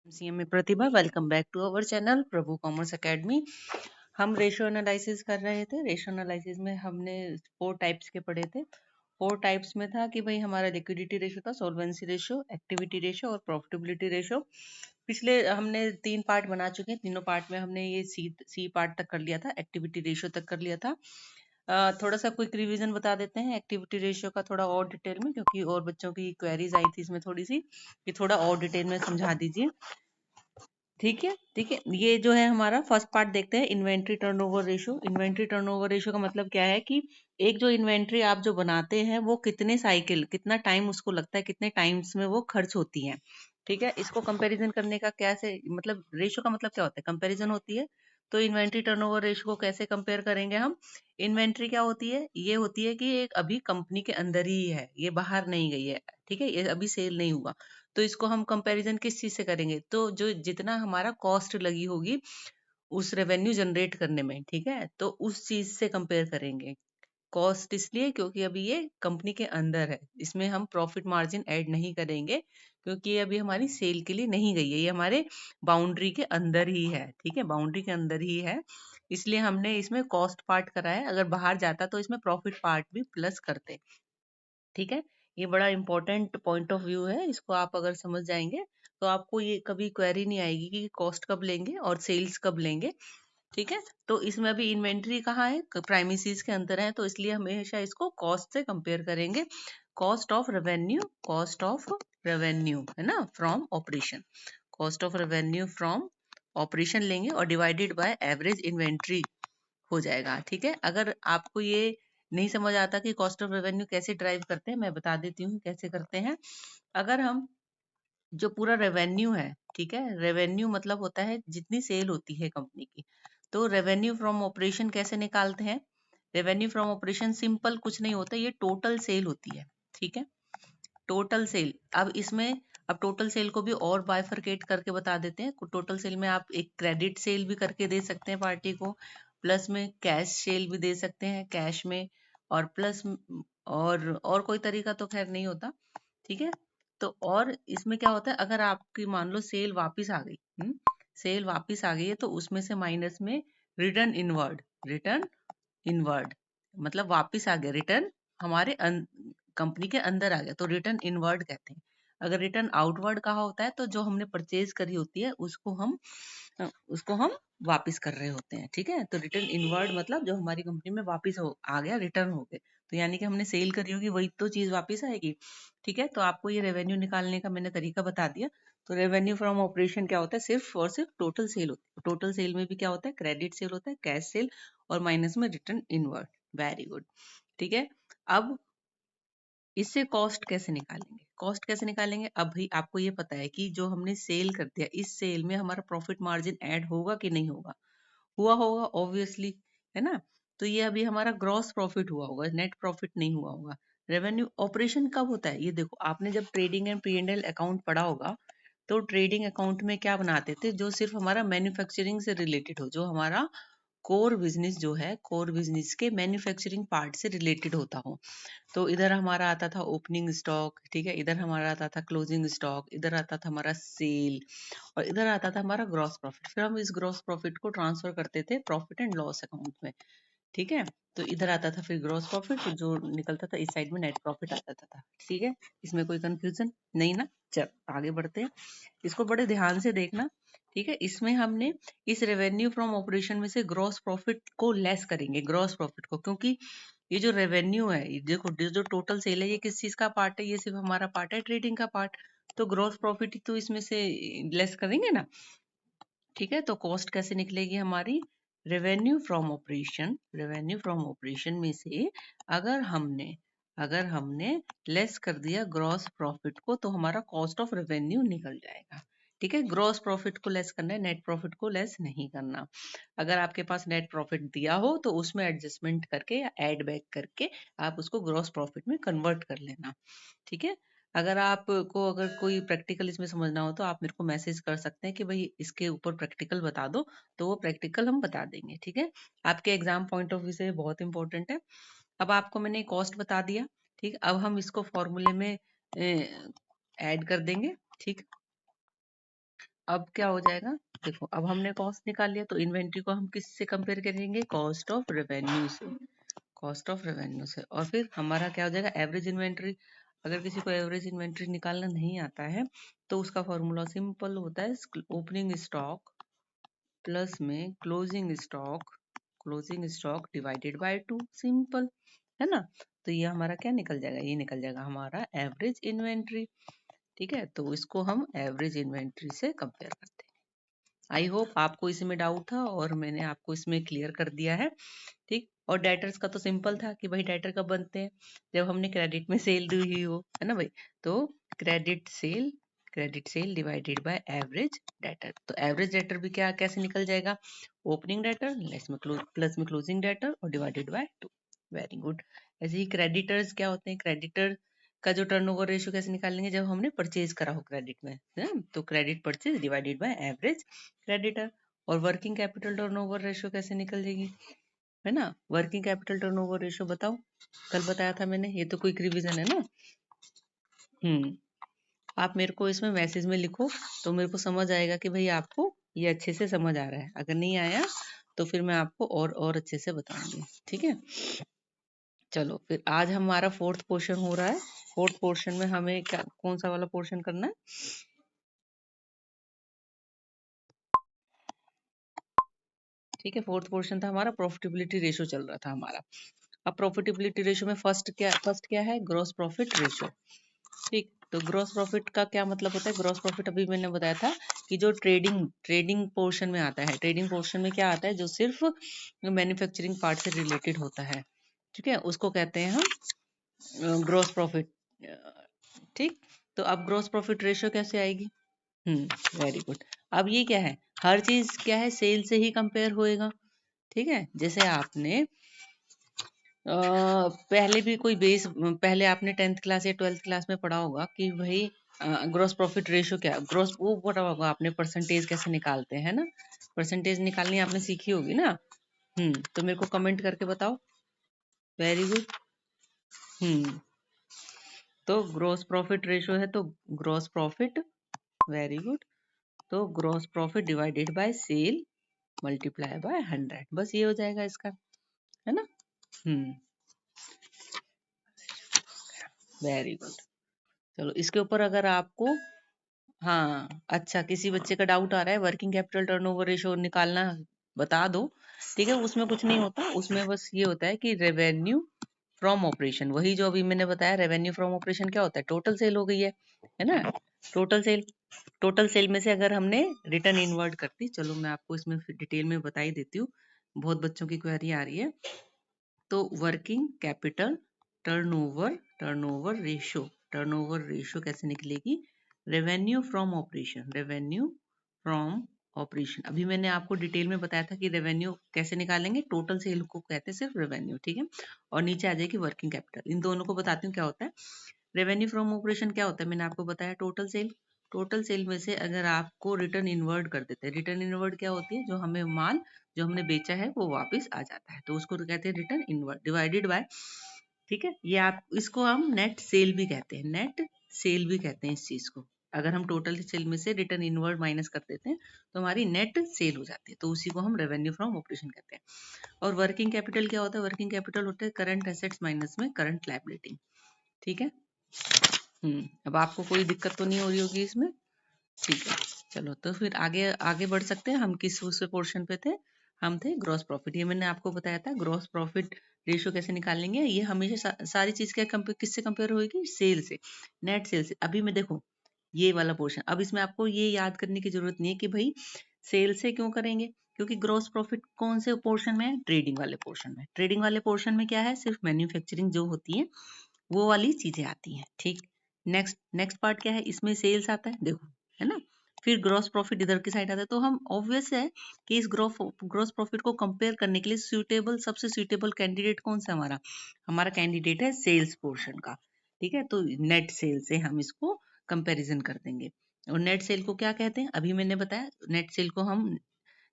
CMA Pratibha, welcome back to our channel Prabhu commerce academy. हम ratio analysis कर रहे थे। रेशियो एनालिसिस में हमने 4 टाइप्स के पढ़े थे। 4 टाइप्स में था कि भाई हमारा लिक्विडिटी रेशियो था, सोल्वेंसी रेशियो, एक्टिविटी रेशियो और प्रॉफिटेबिलिटी रेशियो। पिछले हमने 3 पार्ट बना चुके हैं। तीनों पार्ट में हमने ये सी पार्ट तक कर लिया था, एक्टिविटी रेशियो तक कर लिया था। थोड़ा सा क्विक रिवीजन बता देते हैं एक्टिविटी रेशियो का थोड़ा और डिटेल में, क्योंकि और बच्चों की क्वेरीज आई थी इसमें थोड़ी सी कि थोड़ा और डिटेल में समझा दीजिए। ठीक है, ठीक है। ये जो है हमारा फर्स्ट पार्ट देखते हैं, inventory turnover ratio. Inventory turnover ratio का मतलब क्या है कि एक जो इन्वेंट्री आप जो बनाते हैं वो कितने साइकिल, कितना टाइम उसको लगता है, कितने टाइम्स में वो खर्च होती है। ठीक है, इसको कंपैरिजन करने का कैसे, मतलब रेशियो का मतलब क्या होता है, कंपैरिजन होती है। तो इन्वेंट्री टर्नओवर रेशियो को कैसे कंपेयर करेंगे हम? इन्वेंट्री क्या होती है? ये होती है कि एक अभी कंपनी के अंदर ही है, ये बाहर नहीं गई है। ठीक है, ये अभी सेल नहीं हुआ। तो इसको हम कंपैरिजन किस चीज से करेंगे? तो जो जितना हमारा कॉस्ट लगी होगी उस रेवेन्यू जनरेट करने में, ठीक है, तो उस चीज से कंपेयर करेंगे। कॉस्ट इसलिए क्योंकि अभी ये कंपनी के अंदर है, इसमें हम प्रॉफिट मार्जिन ऐड नहीं करेंगे, क्योंकि ये अभी हमारी सेल के लिए नहीं गई है, ये हमारे बाउंड्री के अंदर ही है। ठीक है, बाउंड्री के अंदर ही है, इसलिए हमने इसमें कॉस्ट पार्ट करा है। अगर बाहर जाता तो इसमें प्रॉफिट पार्ट भी प्लस करते। ठीक है, ये बड़ा इंपॉर्टेंट पॉइंट ऑफ व्यू है। इसको आप अगर समझ जाएंगे तो आपको ये कभी क्वेरी नहीं आएगी कि कॉस्ट कब लेंगे और सेल्स कब लेंगे। ठीक है, तो इसमें अभी इन्वेंट्री कहाँ है? प्राइमिसीज के अंदर है, तो इसलिए हमेशा इसको कॉस्ट से कंपेयर करेंगे। Cost of revenue, cost of revenue है ना, from operation. Cost of revenue from operation लेंगे और डिवाइडेड बाय एवरेज इन्वेंट्री हो जाएगा। ठीक है, अगर आपको ये नहीं समझ आता कि कॉस्ट ऑफ रेवेन्यू कैसे ड्राइव करते हैं, मैं बता देती हूँ कैसे करते हैं। अगर हम जो पूरा रेवेन्यू है, ठीक है, रेवेन्यू मतलब होता है जितनी सेल होती है कंपनी की, तो रेवेन्यू फ्रॉम ऑपरेशन कैसे निकालते हैं? रेवेन्यू फ्रॉम ऑपरेशन सिंपल कुछ नहीं होता, ये टोटल सेल होती है। ठीक है, टोटल सेल। अब इसमें अब टोटल सेल को भी और बाइफरकेट करके बता देते हैं। टोटल सेल में आप एक क्रेडिट सेल भी करके दे सकते हैं पार्टी को, प्लस में कैश सेल भी दे सकते हैं कैश में, और प्लस और कोई तरीका तो खैर नहीं होता। ठीक है, तो और इसमें क्या होता है, अगर आपकी मान लो सेल वापस आ गई, सेल वापस आ गई है, तो उसमें से माइनस में रिटर्न इनवर्ड, रिटर्न इनवर्ड मतलब वापस आ गया, रिटर्न हमारे कंपनी के अंदर आ गया, तो रिटर्न इनवर्ड कहते हैं। अगर रिटर्न आउटवर्ड कहा होता है तो जो हमने परचेज करी होती है उसको हम वापस कर रहे होते हैं। ठीक है, तो रिटर्न इनवर्ड मतलब जो हमारी कंपनी में वापस आ गया, रिटर्न हो गए, तो यानी कि हमने सेल करी होगी वही तो चीज वापस आएगी। ठीक है, तो आपको ये रेवेन्यू निकालने का मैंने तरीका बता दिया। तो रेवेन्यू फ्रॉम ऑपरेशन क्या होता है? सिर्फ और सिर्फ टोटल सेल होती है। टोटल सेल में भी क्या होता है? क्रेडिट सेल होता है, कैश सेल, और माइनस में रिटर्न इनवर्ड। Very good. ठीक है, अब इससे कॉस्ट कैसे निकालेंगे? कॉस्ट कैसे निकालेंगे? अब भाई आपको ये पता है कि जो हमने सेल कर दिया, इस सेल में हमारा प्रॉफिट मार्जिन ऐड होगा कि नहीं होगा? हुआ होगा ऑब्वियसली, है ना। तो ये अभी हमारा ग्रॉस प्रॉफिट हुआ होगा, नेट प्रॉफिट नहीं हुआ होगा। रेवेन्यू ऑपरेशन कब होता है? ये देखो, आपने जब ट्रेडिंग एंड P&L अकाउंट पढ़ा होगा, तो ट्रेडिंग अकाउंट में क्या बनाते थे? जो सिर्फ हमारा मैन्युफैक्चरिंग से रिलेटेड हो, जो हमारा कोर बिजनेस जो है, कोर बिजनेस के मैन्युफैक्चरिंग पार्ट से रिलेटेड होता हो। तो इधर हमारा आता था ओपनिंग स्टॉक, ठीक है, इधर हमारा आता था क्लोजिंग स्टॉक, इधर आता था हमारा सेल, और इधर आता था हमारा ग्रॉस प्रॉफिट। फिर हम इस ग्रॉस प्रॉफिट को ट्रांसफर करते थे प्रॉफिट एंड लॉस अकाउंट में। ठीक है, तो इधर आता था फिर ग्रॉस प्रॉफिट, जो निकलता था इस साइड में नेट प्रॉफिट आता था। ठीक है, इसमें कोई कंफ्यूजन नहीं ना? चल आगे बढ़ते हैं, इसको बड़े ध्यान से देखना। ठीक है, इसमें हमने इस रेवेन्यू फ्रॉम ऑपरेशन में से ग्रॉस प्रॉफिट को लेस करेंगे, ग्रॉस प्रॉफिट को, क्योंकि ये जो रेवेन्यू है, ये देखो जो टोटल सेल है, ये किस चीज का पार्ट है? ये सिर्फ हमारा पार्ट है, ट्रेडिंग का पार्ट। तो ग्रॉस प्रॉफिट तो इसमें से लेस करेंगे ना। ठीक है, तो कॉस्ट कैसे निकलेगी हमारी? Revenue from operation, revenue from operation में से अगर हमने लेस कर दिया ग्रॉस प्रॉफिट को, तो हमारा कॉस्ट ऑफ रेवेन्यू निकल जाएगा। ठीक है, ग्रॉस प्रॉफिट को लेस करना है, नेट प्रॉफिट को लेस नहीं करना। अगर आपके पास नेट प्रॉफिट दिया हो तो उसमें एडजस्टमेंट करके या एड बैक करके आप उसको ग्रॉस प्रॉफिट में कन्वर्ट कर लेना। ठीक है, अगर आपको अगर कोई प्रैक्टिकल इसमें समझना हो तो आप मेरे को मैसेज कर सकते हैं कि भाई इसके ऊपर प्रैक्टिकल बता दो, तो वो प्रैक्टिकल हम बता देंगे। ठीक है, आपके एग्जाम पॉइंट ऑफ व्यू से बहुत इंपॉर्टेंट है। अब आपको मैंने कॉस्ट बता दिया, ठीक, अब हम इसको फॉर्मूले में ऐड कर देंगे। ठीक, अब क्या हो जाएगा, देखो अब हमने कॉस्ट निकाल लिया, तो इन्वेंट्री को हम किससे कंपेयर करेंगे, कॉस्ट ऑफ रेवेन्यू से, कॉस्ट ऑफ रेवेन्यू से। और फिर हमारा क्या हो जाएगा, एवरेज इन्वेंट्री। अगर किसी को एवरेज इन्वेंट्री निकालना नहीं आता है तो उसका फॉर्मूला सिंपल होता है, ओपनिंग स्टॉक प्लस में closing stock divided by 2, simple है ना। तो ये हमारा क्या निकल जाएगा, ये निकल जाएगा हमारा एवरेज इन्वेंट्री। ठीक है, तो इसको हम एवरेज इन्वेंट्री से कंपेयर करते हैं। आई होप आपको इसमें डाउट था और मैंने आपको इसमें क्लियर कर दिया है। ठीक, और डेटर्स का तो सिंपल था कि भाई डेटर कब बनते हैं, जब हमने क्रेडिट में सेल दी हुई हो, है ना भाई। तो credit sale divided by average debtor. तो एवरेज डेटर भी क्या कैसे निकल जाएगा, ओपनिंग डेटर प्लस में क्लोजिंग डेटर और डिवाइडेड बाय 2। Very good. ऐसे ही क्रेडिटर्स क्या होते हैं, क्रेडिटर का जो टर्नओवर रेशियो कैसे निकालेंगे, जब हमने परचेज करा हो क्रेडिट में, है ना? तो credit purchase divided by average creditor. और वर्किंग कैपिटल टर्नओवर रेशियो कैसे निकल जाएगी, है ना। वर्किंग कैपिटल टर्नओवर रेशियो बताओ, कल बताया था मैंने, ये तो क्विक रिवीजन है ना। आप मेरे को इसमें मैसेज में लिखो तो मेरे को समझ आएगा कि भाई आपको ये अच्छे से समझ आ रहा है। अगर नहीं आया तो फिर मैं आपको और अच्छे से बताऊंगी, ठीक है। चलो फिर आज हमारा फोर्थ पोर्शन हो रहा है। फोर्थ पोर्शन में हमें क्या कौन सा वाला पोर्शन करना है, ठीक है। फोर्थ पोर्शन था हमारा प्रॉफिटेबिलिटी रेशियो चल रहा था हमारा। अब प्रॉफिटेबिलिटी रेशियो में फर्स्ट क्या है, ग्रॉस प्रॉफिट रेशियो। ठीक, तो ग्रॉस प्रॉफिट का क्या मतलब होता है, ग्रॉस प्रॉफिट अभी मैंने बताया था कि जो ट्रेडिंग पोर्शन में आता है, ट्रेडिंग पोर्शन में क्या आता है, जो सिर्फ मैन्युफैक्चरिंग पार्ट से रिलेटेड होता है, ठीक है, उसको कहते हैं हम ग्रॉस प्रॉफिट। ठीक, तो अब ग्रॉस प्रॉफिट रेशियो कैसे आएगी, वेरी गुड। अब ये क्या है, हर चीज क्या है, सेल से ही कंपेयर होएगा, ठीक है। जैसे आपने पहले भी कोई बेस, पहले आपने 10th क्लास या 12th क्लास में पढ़ा होगा कि भाई ग्रॉस प्रॉफिट रेशियो क्या, ग्रॉस वो पढ़ा होगा आपने, परसेंटेज कैसे निकालते हैं ना, परसेंटेज निकालनी आपने सीखी होगी ना। तो मेरे को कमेंट करके बताओ। Very good. हम्म तो ग्रॉस प्रॉफिट रेशियो है तो ग्रॉस प्रॉफिट, वेरी गुड, तो gross profit divided by sale multiply by 100, बस ये हो जाएगा इसका, है ना। Hmm very good. चलो इसके ऊपर अगर आपको, हाँ अच्छा, किसी बच्चे का डाउट आ रहा है वर्किंग कैपिटल टर्नओवर रेशियो निकालना, बता दो, ठीक है। उसमें कुछ नहीं होता, उसमें बस ये होता है कि रेवेन्यू फ्रॉम ऑपरेशन, वही जो अभी मैंने बताया, रेवेन्यू फ्रॉम ऑपरेशन क्या होता है, टोटल सेल हो गई है ना। टोटल सेल, टोटल सेल में से अगर हमने रिटर्न इनवर्ट कर दी, चलो मैं आपको इसमें डिटेल में बता ही देती हूँ, बहुत बच्चों की क्वेरी आ रही है। तो वर्किंग कैपिटल टर्नओवर रेशियो कैसे निकलेगी, रेवेन्यू फ्रॉम ऑपरेशन। अभी मैंने आपको डिटेल में बताया था कि रेवेन्यू कैसे निकालेंगे, टोटल सेल को कहते हैं सिर्फ रेवेन्यू, ठीक है। और नीचे आ जाएगी वर्किंग कैपिटल, इन दोनों को बताती हूँ क्या होता है। रेवेन्यू फ्रॉम ऑपरेशन क्या होता है, मैंने आपको बताया टोटल सेल, टोटल सेल में से अगर आपको रिटर्न इनवर्ट कर देते हैं, रिटर्न इनवर्ट क्या होती है, जो हमें माल जो हमने बेचा है वो वापस आ जाता है, तो उसको कहते हैं रिटर्न इनवर्ट डिवाइडेड बाय, ठीक है। ये आप इसको हम नेट सेल भी कहते हैं, नेट सेल भी कहते हैं इस चीज को। अगर हम टोटल सेल में से रिटर्न इनवर्ट माइनस कर देते हैं तो हमारी नेट सेल हो जाती है, तो उसी को हम रेवेन्यू फ्रॉम ऑपरेशन कहते हैं। और वर्किंग कैपिटल क्या होता है, वर्किंग कैपिटल होता है करंट एसेट्स माइनस में करंट लायबिलिटी, ठीक है। अब आपको कोई दिक्कत तो नहीं हो रही होगी इसमें, ठीक है। चलो तो फिर आगे आगे बढ़ सकते हैं, हम किस उस पोर्शन पे थे, हम थे ग्रॉस प्रॉफिट। ये मैंने आपको बताया था ग्रॉस प्रॉफिट रेशियो कैसे निकालेंगे, ये हमेशा सारी चीज क्या किससे कंपेयर होगी, सेल से, नेट सेल से। अभी मैं देखो ये वाला पोर्शन, अब इसमें आपको ये याद करने की जरूरत नहीं है कि भाई सेल से क्यों करेंगे, क्योंकि ग्रॉस प्रॉफिट कौन से पोर्शन में है, ट्रेडिंग वाले पोर्शन में। ट्रेडिंग वाले पोर्शन में क्या है, सिर्फ मैन्युफैक्चरिंग जो होती है वो वाली चीजें आती हैं, ठीक। नेक्स्ट नेक्स्ट पार्ट क्या है, इसमें सेल्स आता है, देखो, है ना। फिर ग्रॉस प्रॉफिट इधर की साइड आता है, तो हम ऑब्वियस है कि इस ग्रॉस प्रॉफिट को कंपेयर करने के लिए सबसे सुटेबल कैंडिडेट कौन सा हमारा, हमारा कैंडिडेट है सेल्स पोर्शन का, ठीक है। तो नेट सेल से हम इसको कंपैरिजन कर देंगे। और नेट सेल को क्या कहते हैं, अभी मैंने बताया, नेट सेल को हम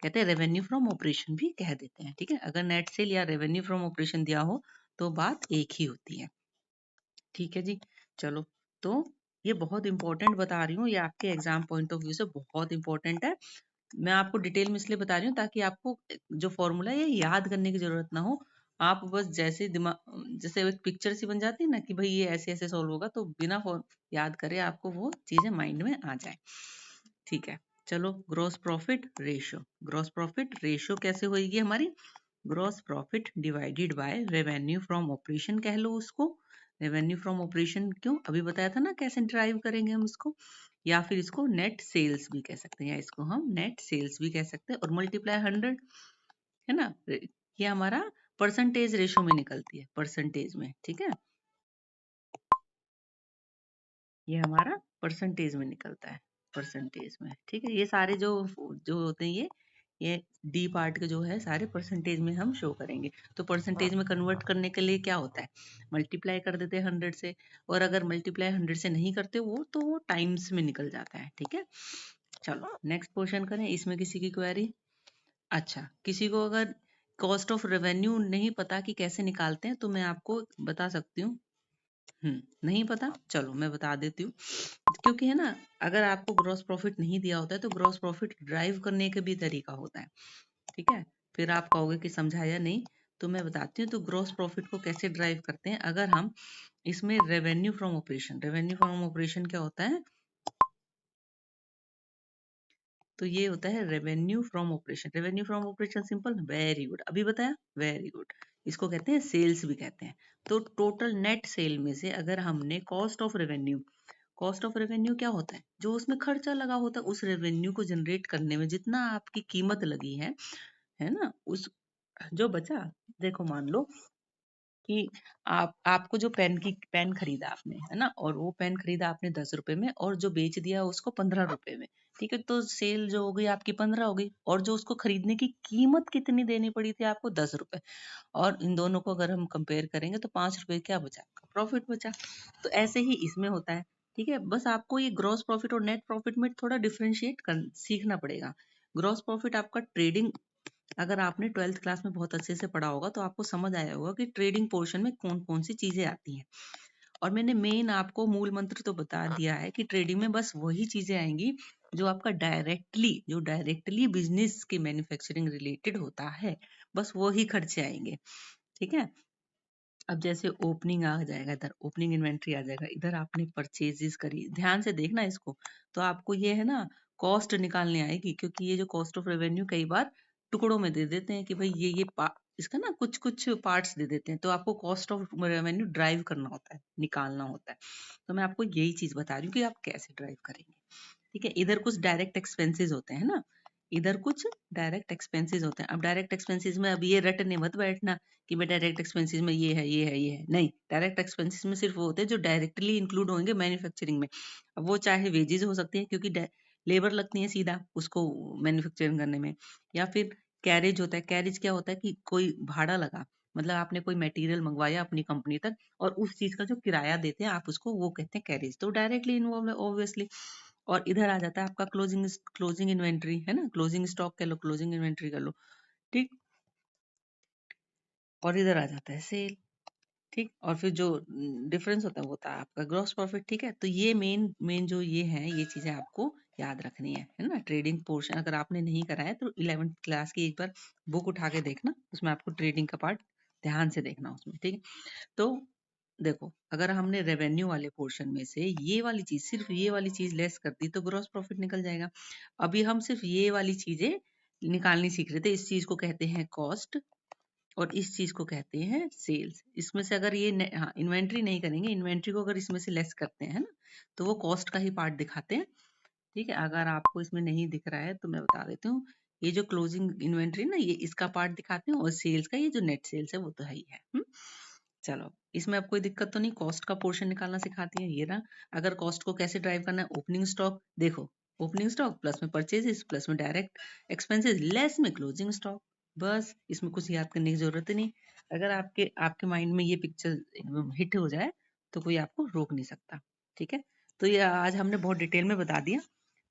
कहते हैं रेवेन्यू फ्रॉम ऑपरेशन भी कह देते हैं, ठीक है। अगर नेट सेल या रेवेन्यू फ्रॉम ऑपरेशन दिया हो तो बात एक ही होती है, ठीक है जी। चलो तो ये बहुत इंपॉर्टेंट बता रही हूँ, ये आपके एग्जाम पॉइंट ऑफ व्यू से बहुत इंपॉर्टेंट है। मैं आपको डिटेल में इसलिए बता रही हूँ ताकि आपको जो फॉर्मूला है ये याद करने की जरूरत ना हो। आप बस जैसे दिमाग जैसे एक पिक्चर सी बन जाती है ना कि भाई ये ऐसे ऐसे सॉल्व होगा, तो बिना याद करे आपको वो चीजें माइंड में आ जाए। ठीक है, चलो gross profit ratio. Gross profit ratio कैसे होगी हमारी? Gross profit divided by revenue from operation कह लो उसको। रेवेन्यू फ्रॉम ऑपरेशन क्यों, अभी बताया था ना कैसे ड्राइव करेंगे हम इसको। या फिर इसको नेट सेल्स भी कह सकते हैं, या इसको हम नेट सेल्स भी कह सकते हैं, और मल्टीप्लाई 100, है ना। ये हमारा परसेंटेज रेशो में निकलती है, परसेंटेज में, ठीक है। ये हमारा परसेंटेज में निकलता है, परसेंटेज में, ठीक है। ये सारे जो जो होते हैं ये डी पार्ट के जो है सारे परसेंटेज में हम शो करेंगे। तो परसेंटेज में कन्वर्ट करने के लिए क्या होता है, मल्टीप्लाई कर देते हैं 100 से, और अगर मल्टीप्लाई 100 से नहीं करते वो तो वो टाइम्स में निकल जाता है, ठीक है। चलो नेक्स्ट क्वेश्चन करें, इसमें किसी की क्वेरी। अच्छा, किसी को अगर कॉस्ट ऑफ रेवेन्यू नहीं पता कि कैसे निकालते हैं तो मैं आपको बता सकती हूँ। नहीं पता, चलो मैं बता देती हूँ। क्योंकि है ना, अगर आपको ग्रॉस प्रॉफिट नहीं दिया होता है तो ग्रॉस प्रॉफिट ड्राइव करने का भी तरीका होता है, ठीक है। फिर आप कहोगे कि समझाया नहीं, तो मैं बताती हूँ। तो ग्रॉस प्रॉफिट को कैसे ड्राइव करते हैं, अगर हम इसमें revenue from operation, revenue from operation क्या होता है, तो ये होता है revenue from operation. Revenue from operation simple, very good, अभी बताया, वेरी गुड। इसको कहते हैं सेल्स भी कहते हैं। तो टोटल नेट सेल में से अगर हमने cost of revenue, cost of revenue क्या होता है, जो उसमें खर्चा लगा होता है, उस रेवेन्यू को जनरेट करने में जितना आपकी कीमत लगी है ना, उस जो बचा, देखो मान लो कि आपको जो पेन खरीदा आपने, है ना, और वो पेन खरीदा आपने 10 रुपए में, और जो बेच दिया उसको 15 रुपए में, ठीक है। तो सेल जो हो गई आपकी 15 हो गई, और जो उसको खरीदने की कीमत कितनी देनी पड़ी थी आपको, 10 रुपए। और इन दोनों को अगर हम कंपेयर करेंगे तो 5 रुपए क्या बचा, आपका प्रॉफिट बचा। तो ऐसे ही इसमें होता है, ठीक है। बस आपको ये ग्रॉस प्रॉफिट और नेट प्रॉफिट में थोड़ा डिफरेंशिएट कर सीखना पड़ेगा। ग्रॉस प्रॉफिट आपका ट्रेडिंग, अगर आपने 12th क्लास में बहुत अच्छे से पढ़ा होगा तो आपको समझ आया होगा कि ट्रेडिंग पोर्शन में कौन कौन सी चीजें आती हैं। और मैंने मेन आपको मूल मंत्र तो बता दिया है कि ट्रेडिंग में बस वही चीजें आएंगी जो आपका डायरेक्टली बिजनेस के मैन्युफैक्चरिंग रिलेटेड होता है, बस वही खर्चे आएंगे, ठीक है। अब जैसे ओपनिंग आ जाएगा, इधर ओपनिंग इन्वेंट्री आ जाएगा, इधर आपने परचेजेस करी, ध्यान से देखना इसको। तो आपको ये है ना कॉस्ट निकालने आएगी, क्योंकि ये जो कॉस्ट ऑफ रेवेन्यू कई बार टुकड़ों में दे देते हैं कि भाई ये इसका ना कुछ कुछ पार्ट्स दे देते हैं, तो आपको कॉस्ट ऑफ रेवेन्यू ड्राइव करना होता है, निकालना होता है। तो मैं आपको यही चीज बता रही हूँ कि आप कैसे ड्राइव करेंगे, ठीक है। इधर कुछ डायरेक्ट एक्सपेंसेस होते हैं ना, इधर कुछ डायरेक्ट एक्सपेंसेस होते हैं। अब डायरेक्ट एक्सपेंसेस में अब ये रटने मत बैठना कि मैं डायरेक्ट एक्सपेंसेस में ये है, ये है, ये है, नहीं। डायरेक्ट एक्सपेंसेस में सिर्फ वो होते हैं जो डायरेक्टली इंक्लूड होंगे मैन्युफैक्चरिंग में। अब वो चाहे वेजेस हो सकती है, क्योंकि लेबर लगती है सीधा उसको मैन्युफैक्चरिंग करने में, या फिर कैरेज होता है। कैरेज क्या होता है कि कोई भाड़ा लगा, मतलब आपने कोई मटेरियल मंगवाया अपनी कंपनी तक, और उस चीज का जो किराया देते हैं आप उसको, वो कहते हैं कैरेज, तो डायरेक्टली इन्वॉल्व है ऑब्वियसली। और इधर आ जाता है आपका क्लोजिंग इन्वेंट्री, है ना, क्लोजिंग स्टॉक कह लो, क्लोजिंग इन्वेंट्री कर लो, ठीक। और इधर आ जाता है सेल, ठीक। और फिर जो डिफरेंस होता है वो होता है आपका ग्रॉस प्रॉफिट, ठीक है। तो ये मेन मेन जो ये है, ये चीजें आपको याद रखनी है ना। ट्रेडिंग पोर्शन अगर आपने नहीं करा है तो 11th क्लास की एक बार बुक उठा के देखना, उसमें आपको ट्रेडिंग का पार्ट ध्यान से देखना उसमें, ठीक है। तो देखो, अगर हमने रेवेन्यू वाले पोर्शन में से ये वाली चीज, सिर्फ ये वाली चीज लेस कर दी तो ग्रॉस प्रॉफिट निकल जाएगा। अभी हम सिर्फ ये वाली चीजें निकालनी सीख रहे थे, इस चीज को कहते हैं कॉस्ट, और इस चीज को कहते हैं सेल्स। इसमें से अगर ये हाँ, इन्वेंट्री नहीं करेंगे, इन्वेंट्री को अगर इसमें से लेस करते हैं ना, तो वो कॉस्ट का ही पार्ट दिखाते हैं, ठीक है। अगर आपको इसमें नहीं दिख रहा है तो मैं बता देती हूँ, ये जो क्लोजिंग इन्वेंट्री ना, ये इसका पार्ट दिखाते हैं, और सेल्स का ये जो नेट सेल्स है वो तो है ही है। चलो, इसमें अब कोई दिक्कत तो नहीं, कॉस्ट का पोर्शन निकालना सिखाती है ये ना। अगर कॉस्ट को कैसे ड्राइव करना है, ओपनिंग स्टॉक देखो, ओपनिंग स्टॉक प्लस में परचेजेस प्लस में डायरेक्ट एक्सपेंसेस लेस में क्लोजिंग स्टॉक, बस इसमें कुछ याद करने की जरूरत ही नहीं। अगर आपके आपके माइंड में ये पिक्चर हिट हो जाए तो कोई आपको रोक नहीं सकता, ठीक है। तो ये आज हमने बहुत डिटेल में बता दिया।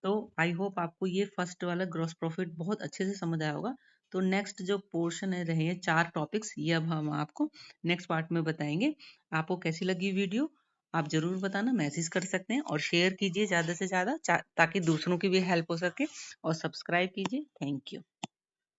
तो आई होप आपको ये फर्स्ट वाला ग्रॉस प्रॉफिट बहुत अच्छे से समझ आया होगा। तो नेक्स्ट जो पोर्शन है रहे हैं 4 टॉपिक्स, ये अब हम आपको नेक्स्ट पार्ट में बताएंगे। आपको कैसी लगी वीडियो, आप ज़रूर बताना, मैसेज कर सकते हैं और शेयर कीजिए ज़्यादा से ज़्यादा ताकि दूसरों की भी हेल्प हो सके और सब्सक्राइब कीजिए। Thank you.